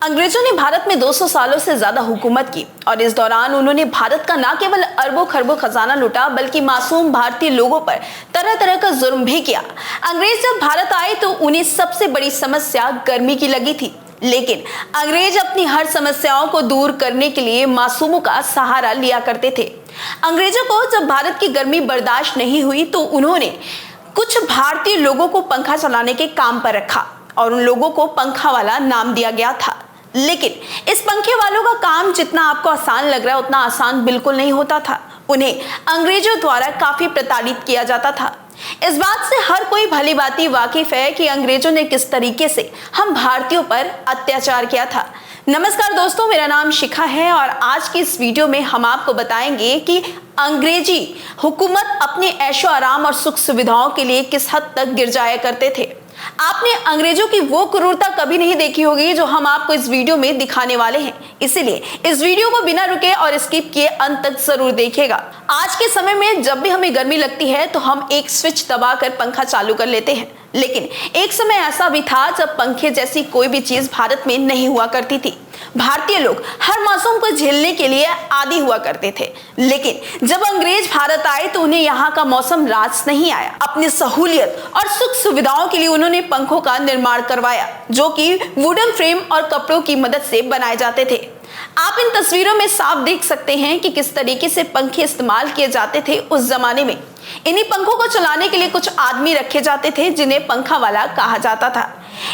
अंग्रेजों ने भारत में 200 सालों से ज्यादा हुकूमत की और इस दौरान उन्होंने भारत का न केवल अरबों खरबों खजाना लूटा बल्कि मासूम भारतीय लोगों पर तरह तरह का जुर्म भी किया। अंग्रेज जब भारत आए तो उन्हें सबसे बड़ी समस्या गर्मी की लगी थी, लेकिन अंग्रेज अपनी हर समस्याओं को दूर करने के लिए मासूमों का सहारा लिया करते थे। अंग्रेजों को जब भारत की गर्मी बर्दाश्त नहीं हुई तो उन्होंने कुछ भारतीय लोगों को पंखा चलाने के काम पर रखा और उन लोगों को पंखा वाला नाम दिया गया था। लेकिन इस पंखे वालों का काम जितना आपको आसान लग रहा है उतना आसान बिल्कुल नहीं होता था। उन्हें अंग्रेजों द्वारा काफी प्रताड़ित किया जाता था। इस बात से हर कोई भली भांति वाकिफ है कि अंग्रेजों ने किस तरीके से हम भारतीयों पर अत्याचार किया था। नमस्कार दोस्तों, मेरा नाम शिखा है और आज की इस वीडियो में हम आपको बताएंगे कि अंग्रेजी हुकूमत अपने ऐशो आराम और सुख सुविधाओं के लिए किस हद तक गिर जाया करते थे। आपने अंग्रेजों की वो क्रूरता कभी नहीं देखी होगी जो हम आपको इस वीडियो में दिखाने वाले हैं, इसीलिए इस वीडियो को बिना रुके और स्किप किए अंत तक जरूर देखिएगा। आज के समय में जब भी हमें गर्मी लगती है तो हम एक स्विच दबाकर पंखा चालू कर लेते हैं, लेकिन एक समय ऐसा भी था जब पंखे जैसी कोई भी चीज भारत में नहीं हुआ करती थी। भारतीय लोग हर मौसम को झेलने के लिए आदी हुआ करते थे, लेकिन जब अंग्रेज भारत आए तो उन्हें यहाँ का मौसम रास नहीं आया। अपनी सहूलियत और सुख सुविधाओं के लिए उन्होंने पंखों का निर्माण करवाया जो कि वुडन फ्रेम और कपड़ों की मदद से बनाए जाते थे। आप इन तस्वीरों में साफ देख सकते हैं कि किस तरीके से पंखे इस्तेमाल किए जाते थे उस जमाने में। इन्हीं पंखों को चलाने के लिए कुछ आदमी रखे जाते थे जिन्हें पंखा वाला कहा जाता था।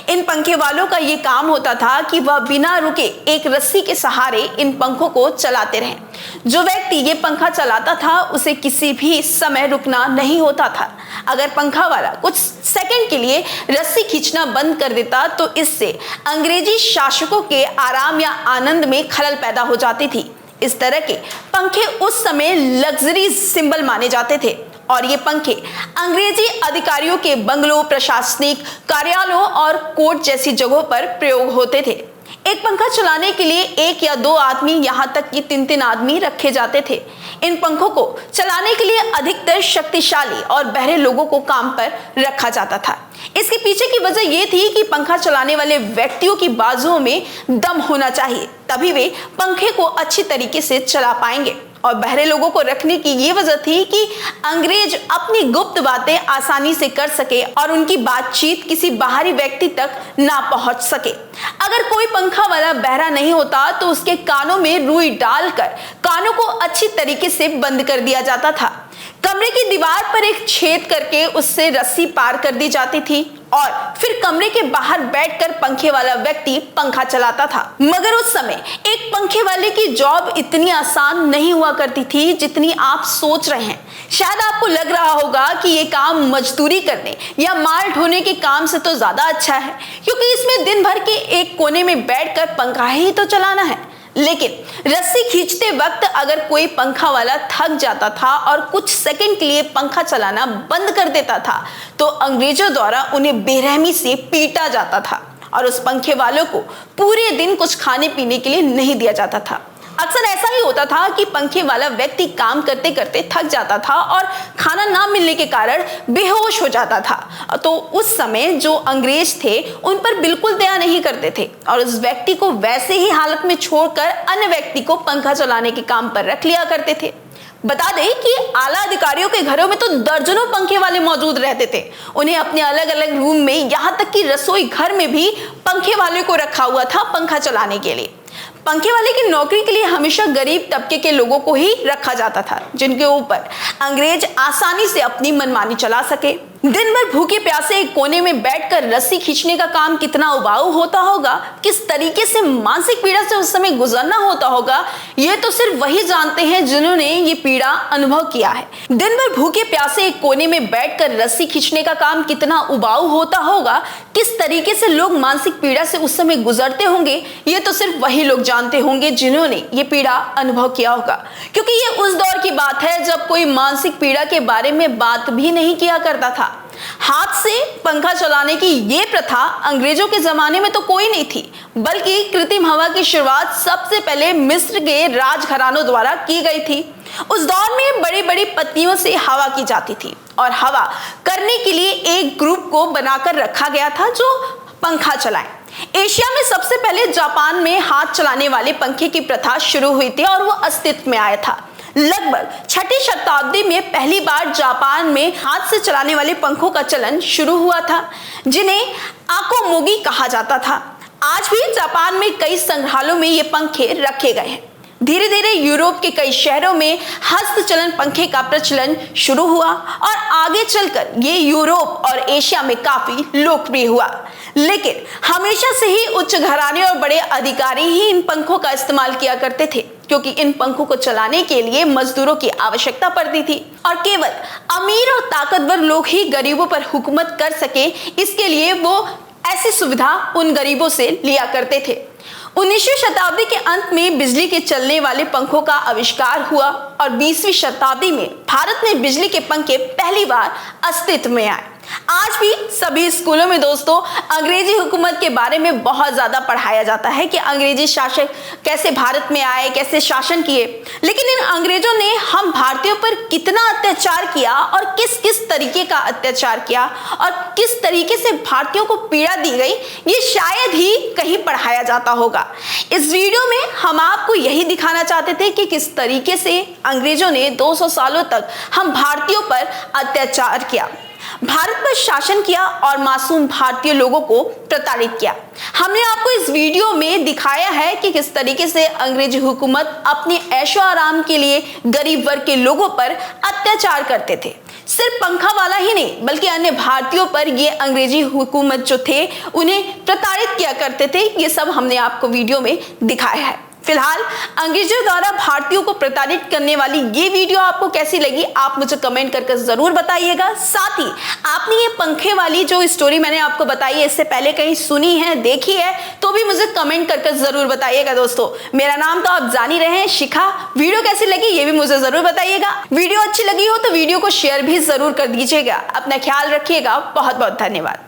इन पंखे वालों का ये काम होता था कि वह बिना रुके एक रस्सी के सहारे इन पंखों को चलाते रहें। जो व्यक्ति ये पंखा चलाता था उसे किसी भी समय रुकना नहीं होता था। अगर पंखा वाला कुछ सेकंड के लिए रस्सी खींचना बंद कर देता तो इससे अंग्रेजी शासकों के आराम या आनंद में खलल पैदा हो जाती थी। इस तरह के पंखे उस समय लग्जरी सिंबल माने जाते थे और ये पंखे अंग्रेजी अधिकारियों के बंगलों, प्रशासनिक कार्यालयों और कोर्ट जैसी जगहों पर प्रयोग होते थे। एक पंखा चलाने के लिए एक या दो आदमी, यहाँ तक कि 3-3 आदमी रखे जाते थे। इन पंखों को चलाने के लिए अधिकतर शक्तिशाली और बहरे लोगों को काम पर रखा जाता था। इसके पीछे की वजह यह थी कि पंखा चलाने वाले व्यक्तियों की बाजुओं में दम होना चाहिए, तभी वे पंखे को अच्छी तरीके से चला पाएंगे। और बहरे लोगों को रखने की ये वजह थी कि अंग्रेज अपनी गुप्त बातें आसानी से कर सके और उनकी बातचीत किसी बाहरी व्यक्ति तक ना पहुंच सके। अगर कोई पंखा वाला बहरा नहीं होता तो उसके कानों में रुई डालकर कानों को अच्छी तरीके से बंद कर दिया जाता था। कमरे की दीवार पर एक छेद करके उससे रस्सी पार कर दी जाती थी और फिर कमरे के बाहर बैठकर पंखे वाला व्यक्ति पंखा चलाता था। मगर उस समय एक पंखे वाले की जॉब इतनी आसान नहीं हुआ करती थी जितनी आप सोच रहे हैं। शायद आपको लग रहा होगा कि ये काम मजदूरी करने या माल ढोने के काम से तो ज्यादा अच्छा है, क्योंकि इसमें दिन भर के एक कोने में बैठकर पंखा ही तो चलाना है। लेकिन रस्सी खींचते वक्त अगर कोई पंखा वाला थक जाता था और कुछ सेकंड के लिए पंखा चलाना बंद कर देता था तो अंग्रेजों द्वारा उन्हें बेरहमी से पीटा जाता था और उस पंखे वालों को पूरे दिन कुछ खाने पीने के लिए नहीं दिया जाता था। अक्सर ऐसा ही होता था कि पंखे वाला व्यक्ति काम करते करते थक जाता था और खाना ना मिलने के कारण बेहोश हो जाता था। तो उस समय जो अंग्रेज थे उन पर बिल्कुल दया नहीं करते थे और उस व्यक्ति को वैसे ही हालत में छोड़कर अन्य व्यक्ति को पंखा चलाने के काम पर रख लिया करते थे। बता दें कि आला अधिकारियों के घरों में तो दर्जनों पंखे वाले मौजूद रहते थे। उन्हें अपने अलग अलग रूम में, यहाँ तक कि रसोई घर में भी पंखे वाले को रखा हुआ था पंखा चलाने के लिए। पंखे वाले की नौकरी के लिए हमेशा गरीब तबके के लोगों को ही रखा जाता था जिनके ऊपर अंग्रेज आसानी से अपनी मनमानी चला सके। दिन भर भूखे प्यासे एक कोने में बैठकर रस्सी खींचने का काम कितना उबाऊ होता होगा, किस तरीके से मानसिक पीड़ा से उस समय गुजरना होता होगा, ये तो सिर्फ वही जानते हैं जिन्होंने ये पीड़ा अनुभव किया है। दिन भर भूखे प्यासे एक कोने में बैठकर रस्सी खींचने का काम कितना उबाऊ होता होगा, किस तरीके से लोग मानसिक पीड़ा से उस समय गुजरते होंगे, ये तो सिर्फ वही लोग जानते होंगे जिन्होंने ये पीड़ा अनुभव किया होगा। क्योंकि ये उस दौर की बात है जब कोई मानसिक पीड़ा के बारे में बात भी नहीं किया करता था। हाथ से पंखा चलाने की ये प्रथा अंग्रेजों के जमाने में तो कोई नहीं थी, बल्कि कृत्रिम हवा की शुरुआत सबसे पहले मिस्र के राजघरानों द्वारा की गई थी। उस दौर में बड़ी बड़ी पत्तियों से हवा की जाती थी और हवा करने के लिए एक ग्रुप को बनाकर रखा गया था जो पंखा चलाएं। एशिया में सबसे पहले जापान में हाथ चलाने वाले पंखे की प्रथा शुरू हुई थी और वो अस्तित्व में आया था। लगभग 6ठी शताब्दी में पहली बार जापान में हाथ से चलाने वाले पंखों का चलन शुरू हुआ था, जिन्हें आकोमोगी कहा जाता था। आज भी जापान में कई संग्रहालयों में ये पंखे रखे गए हैं। धीरे धीरे यूरोप के कई शहरों में हस्तचलन पंखे का प्रचलन शुरू हुआ और आगे चलकर ये यूरोप और एशिया में काफी लोकप्रिय हुआ। लेकिन हमेशा से ही उच्च घराने और बड़े अधिकारी ही इन पंखों का इस्तेमाल किया करते थे, क्योंकि इन पंखों को चलाने के लिए मजदूरों की आवश्यकता पड़ती थी और केवल अमीर और ताकतवर लोग ही गरीबों पर हुकूमत कर सके, इसके लिए वो ऐसी सुविधा उन गरीबों से लिया करते थे। 19वीं शताब्दी के अंत में बिजली के चलने वाले पंखों का आविष्कार हुआ और 20वीं शताब्दी में भारत में बिजली के पंखे पहली बार अस्तित्व में आए। आज भी सभी स्कूलों में दोस्तों अंग्रेजी हुकूमत के बारे में बहुत ज्यादा पढ़ाया जाता है कि अंग्रेजी शासक कैसे भारत में आए, कैसे शासन किए। लेकिन इन अंग्रेजों ने हम भारतीयों पर कितना अत्याचार किया और किस किस तरीके का अत्याचार किया और किस तरीके से भारतीयों को पीड़ा दी गई, ये शायद ही कहीं पढ़ाया जाता होगा। इस वीडियो में हम आपको यही दिखाना चाहते थे कि किस तरीके से अंग्रेजों ने 200 सालों तक हम भारतीयों पर अत्याचार किया, भारत पर शासन किया और मासूम भारतीय लोगों को प्रताड़ित किया। हमने आपको इस वीडियो में दिखाया है कि किस तरीके से अंग्रेजी हुकूमत अपने ऐशो आराम के लिए गरीब वर्ग के लोगों पर अत्याचार करते थे। सिर्फ पंखा वाला ही नहीं बल्कि अन्य भारतीयों पर ये अंग्रेजी हुकूमत जो थे उन्हें प्रताड़ित किया करते थे। ये सब हमने आपको वीडियो में दिखाया है। फिलहाल अंग्रेजों द्वारा भारतीयों को प्रताड़ित करने वाली ये वीडियो आपको कैसी लगी, आप मुझे कमेंट करके जरूर बताइएगा। साथ ही आपने ये पंखे वाली जो स्टोरी मैंने आपको बताई है इससे पहले कहीं सुनी है, देखी है, तो भी मुझे कमेंट करके जरूर बताइएगा। दोस्तों मेरा नाम तो आप जान ही रहे हैं, शिखा। वीडियो कैसी लगी ये भी मुझे जरूर बताइएगा। वीडियो अच्छी लगी हो तो वीडियो को शेयर भी जरूर कर दीजिएगा। अपना ख्याल रखिएगा। बहुत बहुत धन्यवाद।